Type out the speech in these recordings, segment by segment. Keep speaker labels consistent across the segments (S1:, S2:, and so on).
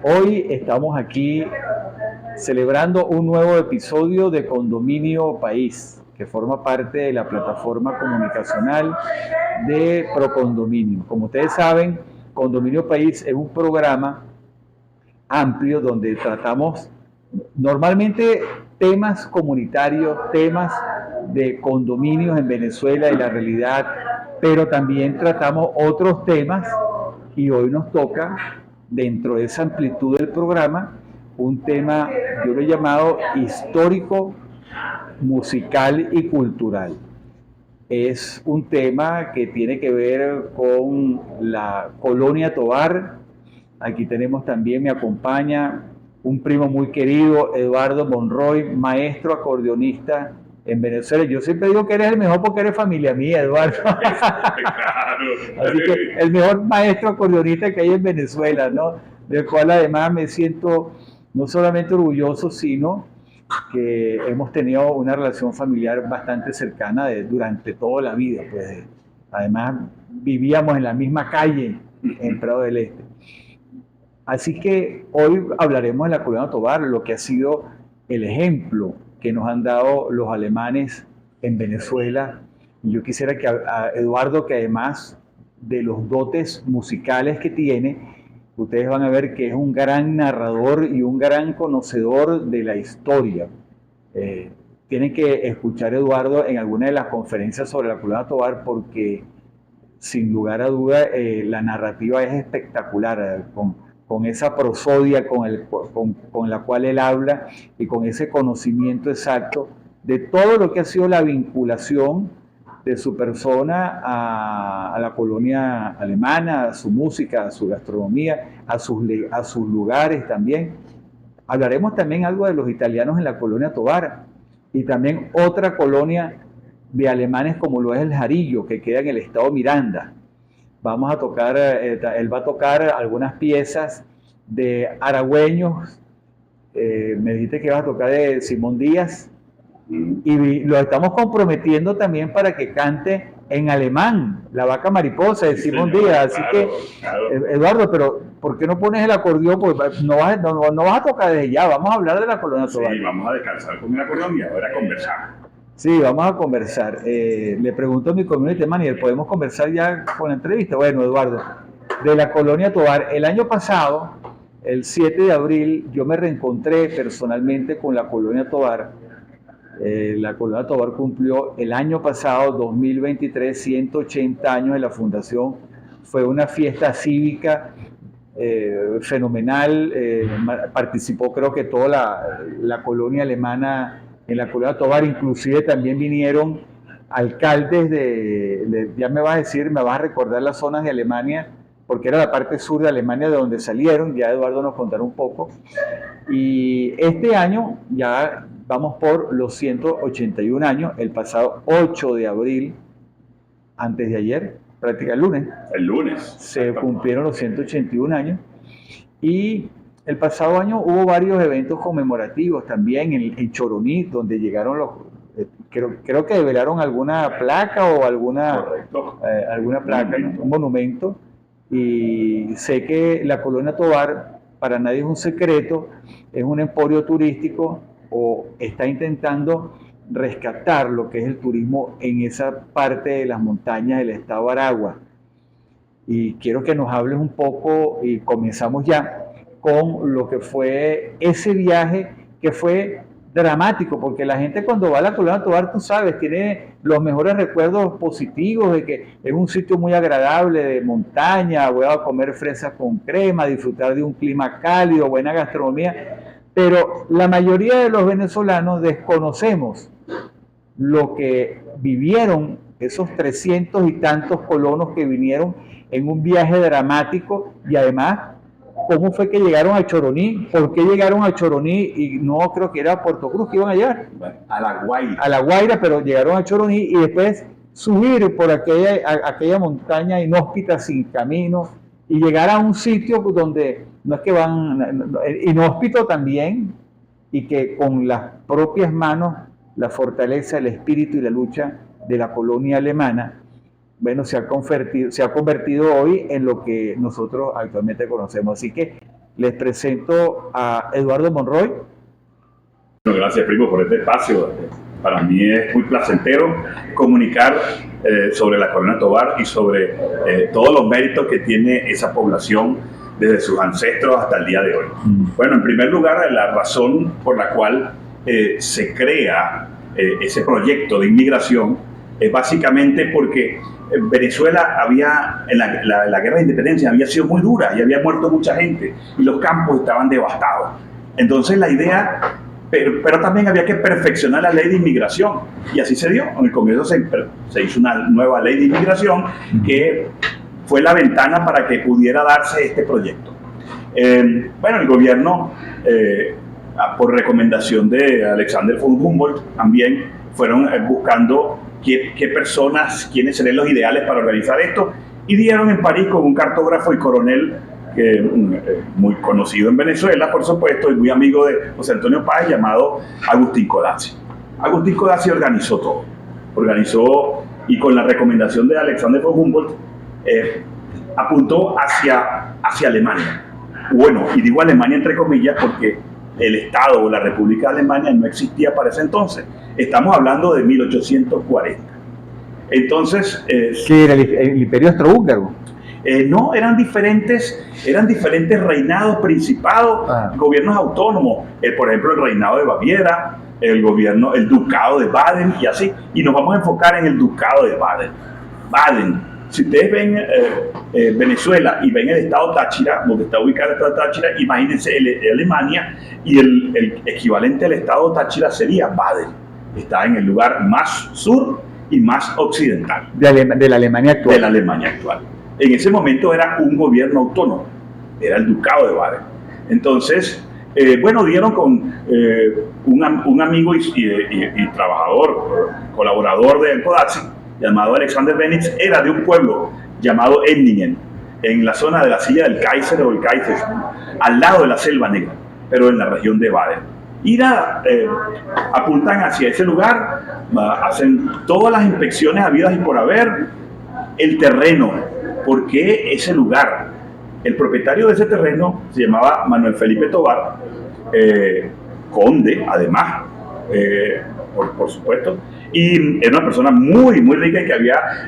S1: Hoy estamos aquí celebrando un nuevo episodio de Condominio País, que forma parte de la plataforma comunicacional de Procondominio. Como ustedes saben, Condominio País es un programa amplio donde tratamos normalmente temas comunitarios, temas de condominios en Venezuela y la realidad, pero también tratamos otros temas y hoy nos toca, dentro de esa amplitud del programa, un tema, yo lo he llamado histórico, musical y cultural. Es un tema que tiene que ver con la colonia Tovar. Aquí tenemos también, me acompaña un primo muy querido, Eduardo Monroy, maestro acordeonista en Venezuela. Yo siempre digo que eres el mejor porque eres familia mía, Eduardo. Claro. Así que el mejor maestro acordeonista que hay en Venezuela, ¿no? Del cual además me siento no solamente orgulloso, sino que hemos tenido una relación familiar bastante cercana durante toda la vida. Pues, además, vivíamos en la misma calle en Prado del Este. Así que hoy hablaremos de la colonia Tovar, lo que ha sido el ejemplo que nos han dado los alemanes en Venezuela. Y yo quisiera que a Eduardo, que además de los dotes musicales que tiene, ustedes van a ver que es un gran narrador y un gran conocedor de la historia. Tienen que escuchar a Eduardo en alguna de las conferencias sobre la colonia Tovar porque sin lugar a duda la narrativa es espectacular, con esa prosodia con la cual él habla y con ese conocimiento exacto de todo lo que ha sido la vinculación de su persona a la colonia alemana, a su música, a su gastronomía, a sus lugares también. Hablaremos también algo de los italianos en la colonia Tovar y también otra colonia de alemanes como lo es el Jarillo, que queda en el estado Miranda. Vamos a tocar, él va a tocar algunas piezas de aragüeños. Me dijiste que vas a tocar de Simón Díaz y lo estamos comprometiendo también para que cante en alemán, La Vaca Mariposa de Simón Díaz. Así que, Eduardo, pero ¿por qué no pones el acordeón? Porque no vas a tocar desde ya, vamos a hablar de la colonia Tovar.
S2: Sí, vamos a descansar con el acordeón y ahora a conversar.
S1: Sí, vamos a conversar. Le pregunto a mi community manager, ¿podemos conversar ya con la entrevista? Bueno, Eduardo, de la colonia Tovar, el año pasado, el 7 de abril, yo me reencontré personalmente con la colonia Tovar. La colonia Tovar cumplió el año pasado, 2023, 180 años de la fundación. Fue una fiesta cívica fenomenal. Participó creo que toda la colonia alemana en la colonia Tovar, inclusive también vinieron alcaldes ya me vas a decir, me vas a recordar las zonas de Alemania, porque era la parte sur de Alemania de donde salieron, ya Eduardo nos contará un poco. Y este año ya vamos por los 181 años, el pasado 8 de abril, antes de ayer, prácticamente
S2: el lunes,
S1: se cumplieron los 181 años. Y el pasado año hubo varios eventos conmemorativos también en Choroní, donde llegaron creo que develaron alguna placa o alguna placa, un monumento. Y sé que la colonia Tovar, para nadie es un secreto, es un emporio turístico o está intentando rescatar lo que es el turismo en esa parte de las montañas del estado Aragua. Y quiero que nos hables un poco, y comenzamos ya, con lo que fue ese viaje que fue dramático, porque la gente cuando va a la colonia Tovar, tú sabes, tiene los mejores recuerdos positivos de que es un sitio muy agradable de montaña, voy a comer fresas con crema, disfrutar de un clima cálido, buena gastronomía, pero la mayoría de los venezolanos desconocemos lo que vivieron esos 300 y tantos colonos que vinieron en un viaje dramático y además cómo fue que llegaron a Choroní, por qué llegaron a Choroní y no creo que era a Puerto Cruz que iban a llegar.
S2: A La Guaira.
S1: A La Guaira, pero llegaron a Choroní y después subir por aquella montaña inhóspita sin camino y llegar a un sitio donde no es que van, inhóspito también y que con las propias manos la fortaleza, el espíritu y la lucha de la colonia alemana, bueno, se ha convertido hoy en lo que nosotros actualmente conocemos. Así que les presento a Eduardo Monroy.
S2: Bueno, gracias, primo, por este espacio. Para mí es muy placentero comunicar sobre la Colonia Tovar y sobre todos los méritos que tiene esa población desde sus ancestros hasta el día de hoy. Bueno, en primer lugar, la razón por la cual se crea ese proyecto de inmigración es básicamente porque Venezuela en la guerra de independencia había sido muy dura y había muerto mucha gente y los campos estaban devastados. Entonces la idea, pero también había que perfeccionar la ley de inmigración y así se dio. En el Congreso se hizo una nueva ley de inmigración que fue la ventana para que pudiera darse este proyecto. Bueno, el gobierno, por recomendación de Alexander von Humboldt, también fueron buscando qué personas, quiénes serían los ideales para organizar esto, y dieron en París con un cartógrafo y coronel muy conocido en Venezuela, por supuesto, y muy amigo de José Antonio Páez, llamado Agustín Codazzi. Agustín Codazzi organizó todo, y con la recomendación de Alexander von Humboldt, apuntó hacia Alemania. Bueno, y digo Alemania entre comillas porque el Estado o la República de Alemania no existía para ese entonces. Estamos hablando de 1840. Entonces...
S1: ¿Qué era el Imperio Austrohúngaro?
S2: No, eran diferentes reinados, principados, gobiernos autónomos. Por ejemplo, el reinado de Baviera, el ducado de Baden y así. Y nos vamos a enfocar en el ducado de Baden. Si ustedes ven Venezuela y ven el estado Táchira, donde está ubicado el estado Táchira, imagínense Alemania, y el equivalente al estado Táchira sería Baden. Está en el lugar más sur y más occidental.
S1: De la Alemania actual.
S2: De la Alemania actual. En ese momento era un gobierno autónomo, era el ducado de Baden. Entonces, bueno, dieron con un amigo y trabajador, colaborador de Codazzi, llamado Alexander Benitz, era de un pueblo llamado Endingen, en la zona de la silla del Kaiser o el Kaiserstuhl, al lado de la Selva Negra, pero en la región de Baden. Y apuntan hacia ese lugar, hacen todas las inspecciones habidas y por haber, el terreno. ¿Por qué ese lugar? El propietario de ese terreno se llamaba Manuel Felipe Tovar, conde, además, por supuesto, y era una persona muy, muy rica y que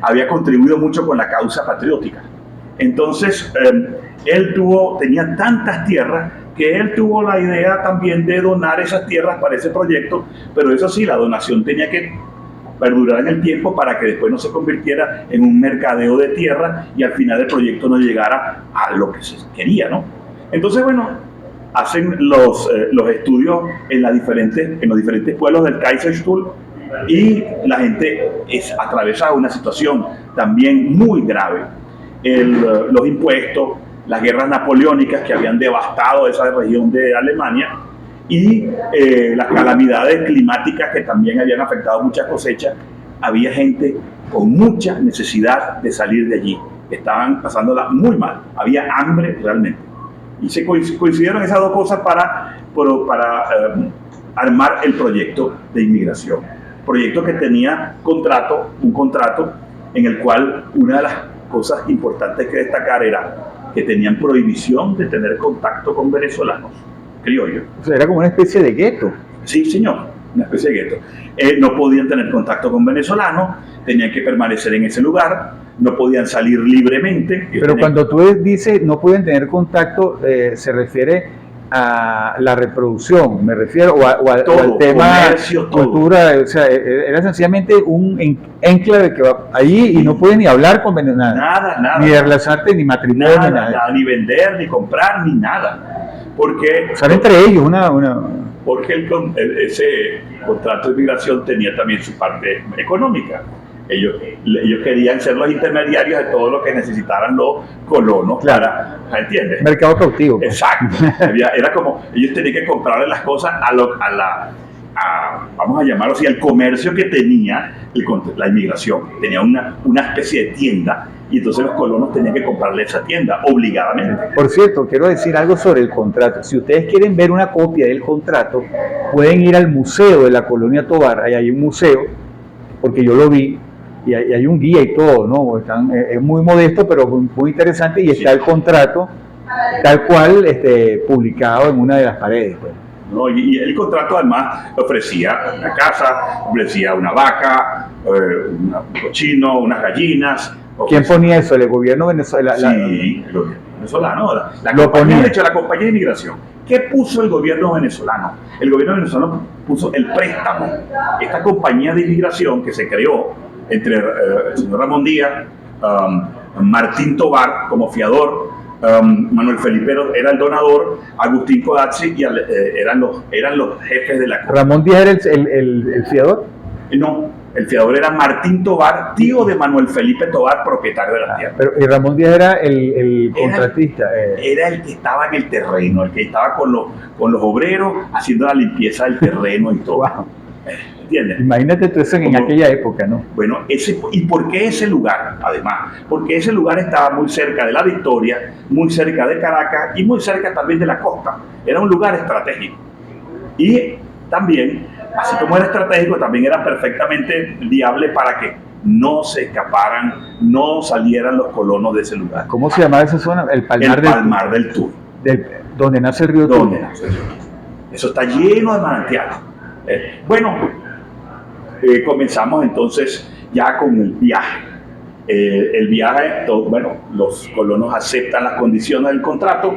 S2: había contribuido mucho con la causa patriótica. Entonces, él tenía tantas tierras que él tuvo la idea también de donar esas tierras para ese proyecto, pero eso sí, la donación tenía que perdurar en el tiempo para que después no se convirtiera en un mercadeo de tierra y al final el proyecto no llegara a lo que se quería, ¿no? Entonces, bueno, hacen los estudios en los diferentes pueblos del Kaiserstuhl y la gente atraviesa una situación también muy grave. Los impuestos, las guerras napoleónicas que habían devastado esa región de Alemania y las calamidades climáticas que también habían afectado muchas cosechas. Había gente con mucha necesidad de salir de allí, estaban pasándola muy mal, había hambre realmente. Y se coincidieron esas dos cosas para armar el proyecto de inmigración. Proyecto que tenía un contrato en el cual una de las cosas importantes que destacar era que tenían prohibición de tener contacto con venezolanos, criollos.
S1: O sea, era como una especie de gueto.
S2: Sí, señor, una especie de gueto. No podían tener contacto con venezolanos, tenían que permanecer en ese lugar, no podían salir libremente.
S1: Pero cuando tú dices no pueden tener contacto, se refiere a la reproducción, me refiero, o al tema
S2: comercio,
S1: cultura, o sea, era sencillamente un enclave que va allí y no pueden ni hablar con venezolanos.
S2: Nada.
S1: Ni relacionarte, ni matrimonio,
S2: nada, ni vender, ni comprar, ni nada. Porque...
S1: O sea, entre ellos
S2: Porque ese contrato de migración tenía también su parte económica. Ellos querían ser los intermediarios de todo lo que necesitaran los colonos,
S1: claro.
S2: ¿Entiendes?
S1: Mercado cautivo.
S2: Exacto. Era como, ellos tenían que comprarle las cosas vamos a llamarlo así, al comercio que tenía la inmigración. Tenía una especie de tienda y entonces los colonos tenían que comprarle esa tienda obligadamente.
S1: Por cierto, quiero decir algo sobre el contrato. Si ustedes quieren ver una copia del contrato, pueden ir al museo de la Colonia Tovar. Ahí hay un museo, porque yo lo vi, y hay un guía y todo, ¿no? Es muy modesto, pero muy interesante, y está el contrato tal cual publicado en una de las paredes. Pues.
S2: ¿No? Y el contrato además ofrecía una casa, ofrecía una vaca, un cochino, unas gallinas.
S1: ¿Quién ponía eso? ¿El gobierno venezolano?
S2: Sí, el gobierno venezolano. La compañía de inmigración. ¿Qué puso el gobierno venezolano? El gobierno venezolano puso el préstamo. Esta compañía de inmigración que se creó entre el señor Ramón Díaz, Martín Tovar como fiador, Manuel Felipe era el donador, Agustín Codazzi y eran los jefes de la...
S1: ¿Ramón Díaz era el fiador?
S2: No, el fiador era Martín Tovar, tío de Manuel Felipe Tovar, propietario de la tierra.
S1: Y Ramón Díaz era el contratista.
S2: Era el que estaba en el terreno, el que estaba con los obreros haciendo la limpieza del terreno y todo.
S1: Wow.
S2: ¿Entiendes?
S1: Imagínate tú eso en aquella época, ¿no?
S2: Bueno, ¿y por qué ese lugar? Además, porque ese lugar estaba muy cerca de la Victoria, muy cerca de Caracas y muy cerca también de la costa. Era un lugar estratégico. Y también, así como era estratégico, también era perfectamente viable para que no se escaparan, no salieran los colonos de ese lugar.
S1: ¿Cómo se llamaba esa zona? El
S2: Palmar del Tuy.
S1: Donde nace el río Tuy.
S2: Eso está lleno de manantiales. Comenzamos entonces ya con el viaje. El viaje, los colonos aceptan las condiciones del contrato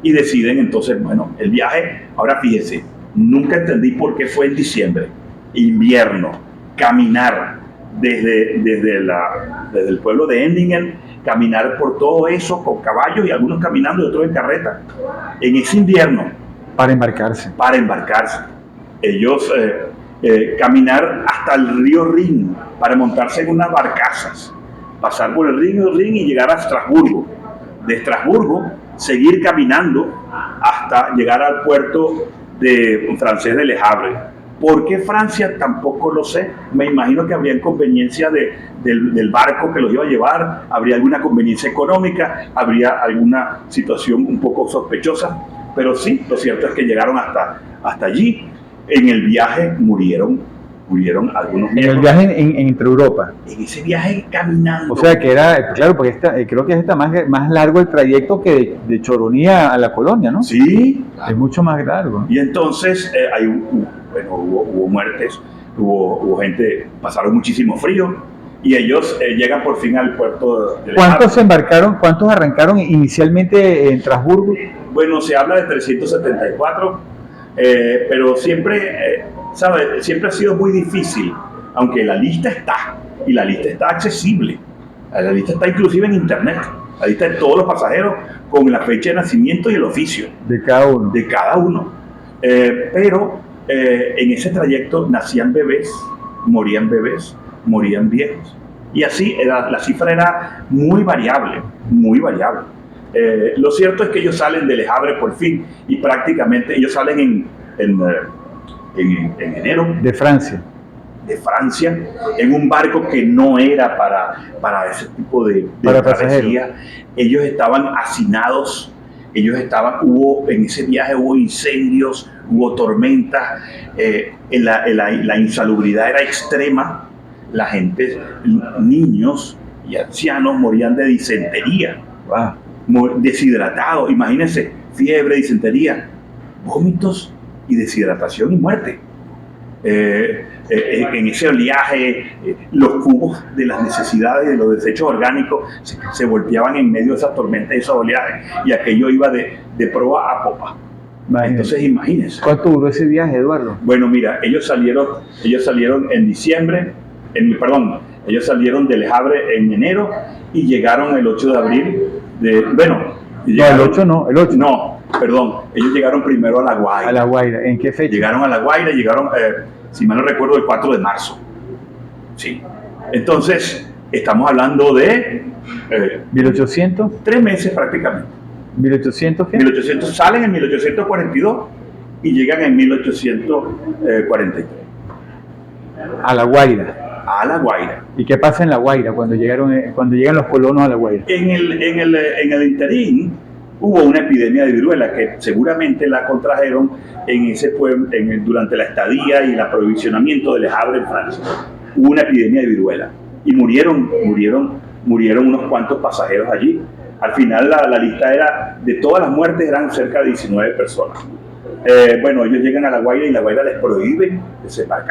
S2: y deciden entonces, el viaje, ahora fíjese, nunca entendí por qué fue en diciembre, invierno, caminar desde el pueblo de Endingen, caminar por todo eso con caballos y algunos caminando y otros en carreta, en ese invierno.
S1: Para embarcarse.
S2: Ellos caminar hasta el río Rin para montarse en unas barcazas, pasar por el río Rin y llegar a Estrasburgo. De Estrasburgo, seguir caminando hasta llegar al puerto francés de Le Havre. ¿Por qué Francia? Tampoco lo sé. Me imagino que habría conveniencia del barco que los iba a llevar, habría alguna conveniencia económica, habría alguna situación un poco sospechosa, pero sí, lo cierto es que llegaron hasta allí. En el viaje murieron algunos miembros.
S1: En el viaje entre Europa.
S2: En ese viaje caminando.
S1: O sea que era, claro, porque creo que es más largo el trayecto que de Choroní a la colonia, ¿no?
S2: Sí.
S1: Es mucho más largo.
S2: Y entonces hubo muertes, hubo gente, pasaron muchísimo frío y ellos llegan por fin al puerto de
S1: ¿Cuántos se embarcaron, cuántos arrancaron inicialmente en Estrasburgo?
S2: Bueno, se habla de 374. Pero siempre, siempre ha sido muy difícil, aunque la lista está, y la lista está accesible, la lista está inclusive en internet, la lista de todos los pasajeros con la fecha de nacimiento y el oficio.
S1: De cada uno.
S2: Pero en ese trayecto nacían bebés, morían viejos. Y así la cifra era muy variable, muy variable. Lo cierto es que ellos salen de Le Havre por fin y prácticamente ellos salen en enero
S1: de Francia
S2: en un barco que no era para ese tipo de travesía. Ellos estaban hacinados, en ese viaje hubo incendios, hubo tormentas, la insalubridad era extrema, la gente, niños y ancianos morían de disentería.
S1: Wow.
S2: Deshidratados, imagínense, fiebre, disentería, vómitos y deshidratación y muerte. En ese oleaje, los cubos de las necesidades de los desechos orgánicos se volteaban en medio de esas tormentas y esos oleajes, y aquello iba de proa a popa. Entonces imagínense.
S1: ¿Cuánto duró ese viaje, Eduardo?
S2: Bueno, mira, ellos salieron en diciembre, ellos salieron de Le Havre en enero y llegaron el 8 de abril.
S1: El 8 no.
S2: No, perdón. Ellos llegaron primero a La Guaira.
S1: ¿A La Guaira? ¿En qué fecha?
S2: Llegaron a La Guaira, si mal no recuerdo, el 4 de marzo. Sí. Entonces, estamos hablando de...
S1: 1800.
S2: 3 meses prácticamente.
S1: 1800 qué?
S2: 1800, salen en 1842 y llegan en 1843.
S1: A La Guaira.
S2: A La Guaira.
S1: ¿Y qué pasa en La Guaira cuando llegan los colonos a La Guaira?
S2: En el interín hubo una epidemia de viruela que seguramente la contrajeron en ese pueblo durante la estadía y el aprovisionamiento de Le Havre en Francia. Hubo una epidemia de viruela y murieron unos cuantos pasajeros allí. Al final la lista era, de todas las muertes eran cerca de 19 personas. Bueno, ellos llegan a La Guaira y La Guaira les prohíben desembarcar.